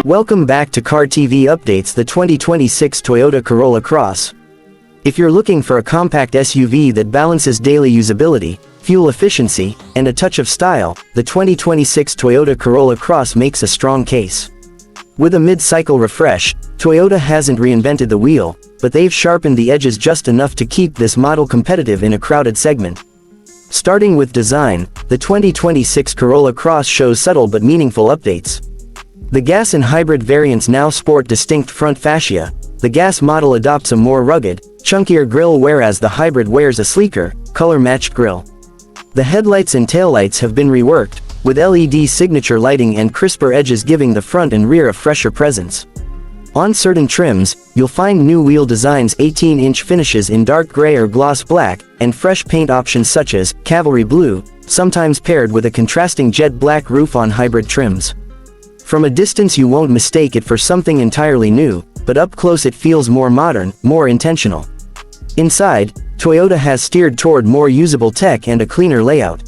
Welcome back to Car TV Updates, the 2026 Toyota Corolla Cross. If you're looking for a compact SUV that balances daily usability, fuel efficiency, and a touch of style, the 2026 Toyota Corolla Cross makes a strong case. With a mid-cycle refresh, Toyota hasn't reinvented the wheel, but they've sharpened the edges just enough to keep this model competitive in a crowded segment. Starting with design, the 2026 Corolla Cross shows subtle but meaningful updates. The gas and hybrid variants now sport distinct front fascia. The gas model adopts a more rugged, chunkier grille, whereas the hybrid wears a sleeker, color-matched grille. The headlights and taillights have been reworked, with LED signature lighting and crisper edges giving the front and rear a fresher presence. On certain trims, you'll find new wheel designs, 18-inch finishes in dark gray or gloss black, and fresh paint options such as cavalry blue, sometimes paired with a contrasting jet black roof on hybrid trims. From a distance you won't mistake it for something entirely new, but up close it feels more modern, more intentional. Inside, Toyota has steered toward more usable tech and a cleaner layout.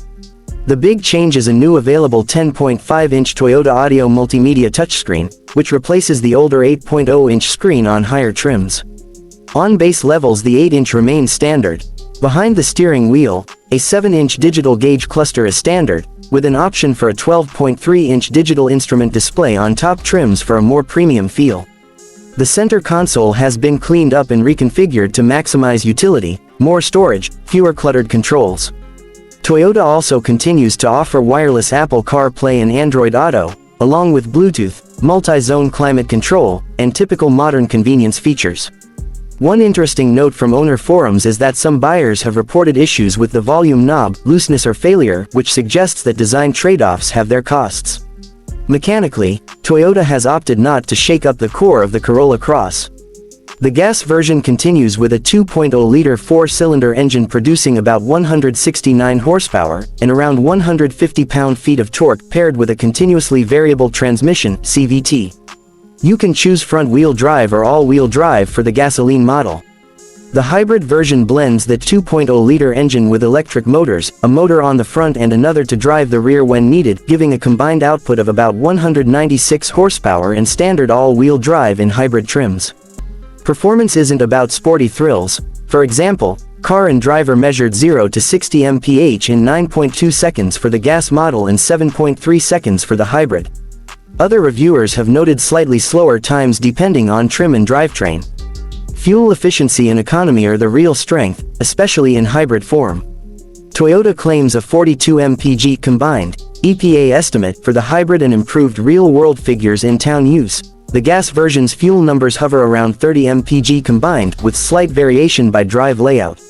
The big change is a new available 10.5-inch Toyota Audio multimedia touchscreen, which replaces the older 8.0-inch screen on higher trims. On base levels the 8-inch remains standard. Behind the steering wheel, a 7-inch digital gauge cluster is standard, with an option for a 12.3-inch digital instrument display on top trims for a more premium feel. The center console has been cleaned up and reconfigured to maximize utility, more storage, fewer cluttered controls. Toyota also continues to offer wireless Apple CarPlay and Android Auto, along with Bluetooth, multi-zone climate control, and typical modern convenience features. One interesting note from owner forums is that some buyers have reported issues with the volume knob, looseness or failure, which suggests that design trade-offs have their costs. Mechanically, Toyota has opted not to shake up the core of the Corolla Cross. The gas version continues with a 2.0-liter four-cylinder engine producing about 169 horsepower and around 150 pound-feet of torque, paired with a continuously variable transmission (CVT). You can choose front-wheel drive or all-wheel drive for the gasoline model. The hybrid version blends the 2.0-liter engine with electric motors, a motor on the front and another to drive the rear when needed, giving a combined output of about 196 horsepower and standard all-wheel drive in hybrid trims. Performance isn't about sporty thrills. For example, car and driver measured 0 to 60 mph in 9.2 seconds for the gas model and 7.3 seconds for the hybrid. Other reviewers have noted slightly slower times depending on trim and drivetrain. Fuel efficiency and economy are the real strength, especially in hybrid form. Toyota claims a 42 mpg combined EPA estimate for the hybrid and improved real-world figures in town use. The gas version's fuel numbers hover around 30 mpg combined, with slight variation by drive layout.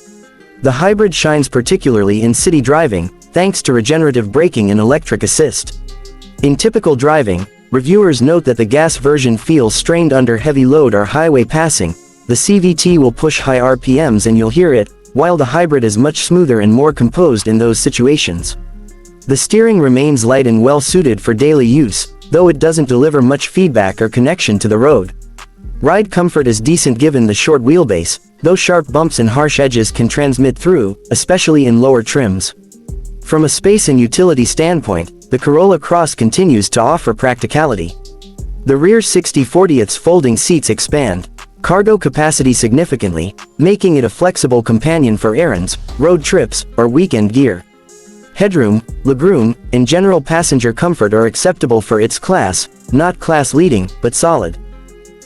The hybrid shines particularly in city driving, thanks to regenerative braking and electric assist. In typical driving, reviewers note that the gas version feels strained under heavy load or highway passing. The CVT will push high RPMs and you'll hear it, while the hybrid is much smoother and more composed in those situations. The steering remains light and well suited for daily use, though it doesn't deliver much feedback or connection to the road. Ride comfort is decent given the short wheelbase, though sharp bumps and harsh edges can transmit through, especially in lower trims. From a space and utility standpoint, the Corolla Cross continues to offer practicality. The rear 60/40ths folding seats expand cargo capacity significantly, making it a flexible companion for errands, road trips, or weekend gear. Headroom, legroom, and general passenger comfort are acceptable for its class, not class-leading, but solid.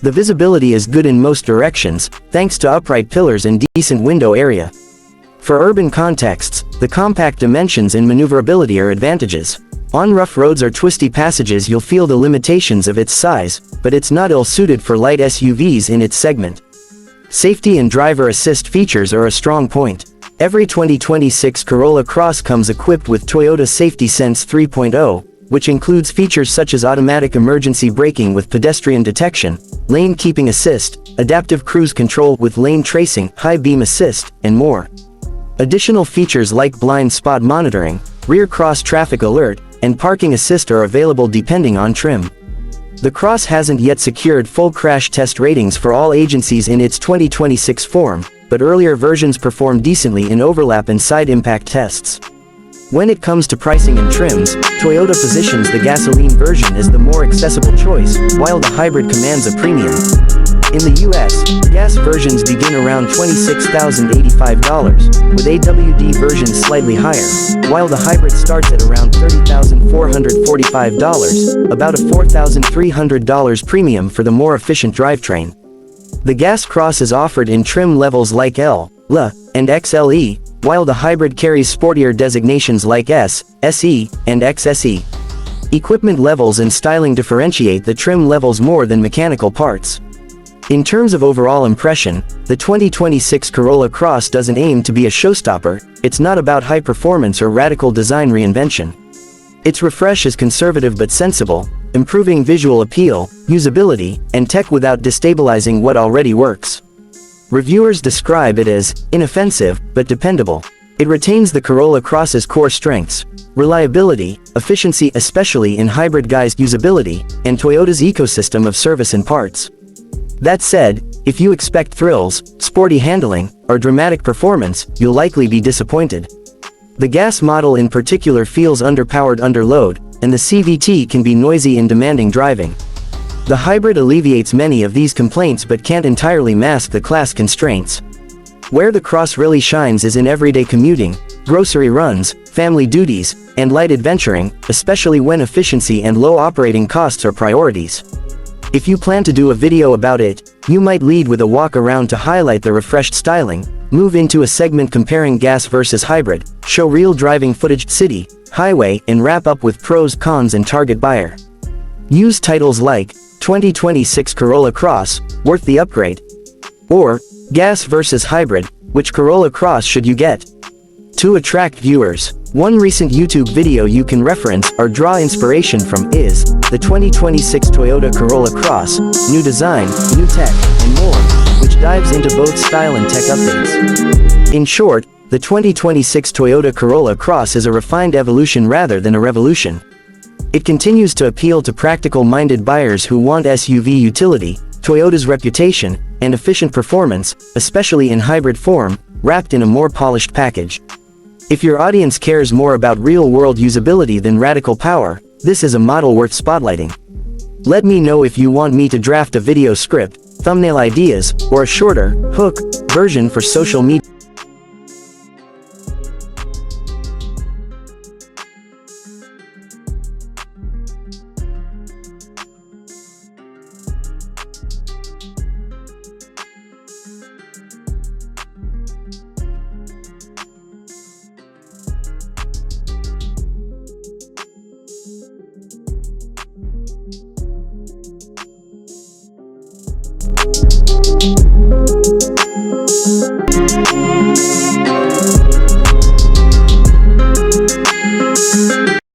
The visibility is good in most directions, thanks to upright pillars and decent window area. For urban contexts, the compact dimensions and maneuverability are advantages. On rough roads or twisty passages you'll feel the limitations of its size, but it's not ill-suited for light SUVs in its segment. Safety and driver assist features are a strong point. Every 2026 Corolla Cross comes equipped with Toyota Safety Sense 3.0, which includes features such as automatic emergency braking with pedestrian detection, lane keeping assist, adaptive cruise control with lane tracing, high beam assist, and more. Additional features like blind spot monitoring, rear cross traffic alert, and parking assist are available depending on trim. The Cross hasn't yet secured full crash test ratings for all agencies in its 2026 form, but earlier versions performed decently in overlap and side impact tests. When it comes to pricing and trims, Toyota positions the gasoline version as the more accessible choice, while the hybrid commands a premium. In the US, gas versions begin around $26,085, with AWD versions slightly higher, while the hybrid starts at around $30,445, about a $4,300 premium for the more efficient drivetrain. The gas Cross is offered in trim levels like L, L, and XLE, while the hybrid carries sportier designations like S, SE, and XSE. Equipment levels and styling differentiate the trim levels more than mechanical parts. In terms of overall impression, the 2026 Corolla Cross doesn't aim to be a showstopper. It's not about high performance or radical design reinvention. Its refresh is conservative but sensible, improving visual appeal, usability, and tech without destabilizing what already works. Reviewers describe it as inoffensive but dependable. It retains the Corolla Cross's core strengths: reliability, efficiency especially in hybrid guised usability, and Toyota's ecosystem of service and parts. That said, if you expect thrills, sporty handling, or dramatic performance, you'll likely be disappointed. The gas model in particular feels underpowered under load, and the CVT can be noisy in demanding driving. The hybrid alleviates many of these complaints but can't entirely mask the class constraints. Where the Cross really shines is in everyday commuting, grocery runs, family duties, and light adventuring, especially when efficiency and low operating costs are priorities. If you plan to do a video about it, you might lead with a walk around to highlight the refreshed styling, move into a segment comparing gas versus hybrid, show real driving footage, city, highway, and wrap up with pros, cons, and target buyer. Use titles like 2026 Corolla Cross, worth the upgrade, or gas versus hybrid, which Corolla Cross should you get? To attract viewers. One recent YouTube video you can reference or draw inspiration from is the 2026 Toyota Corolla Cross, new design, new tech, and more, which dives into both style and tech updates. In short, the 2026 Toyota Corolla Cross is a refined evolution rather than a revolution. It continues to appeal to practical-minded buyers who want SUV utility, Toyota's reputation, and efficient performance, especially in hybrid form, wrapped in a more polished package. If your audience cares more about real-world usability than radical power, this is a model worth spotlighting. Let me know if you want me to draft a video script, thumbnail ideas, or a shorter, hook, version for social media.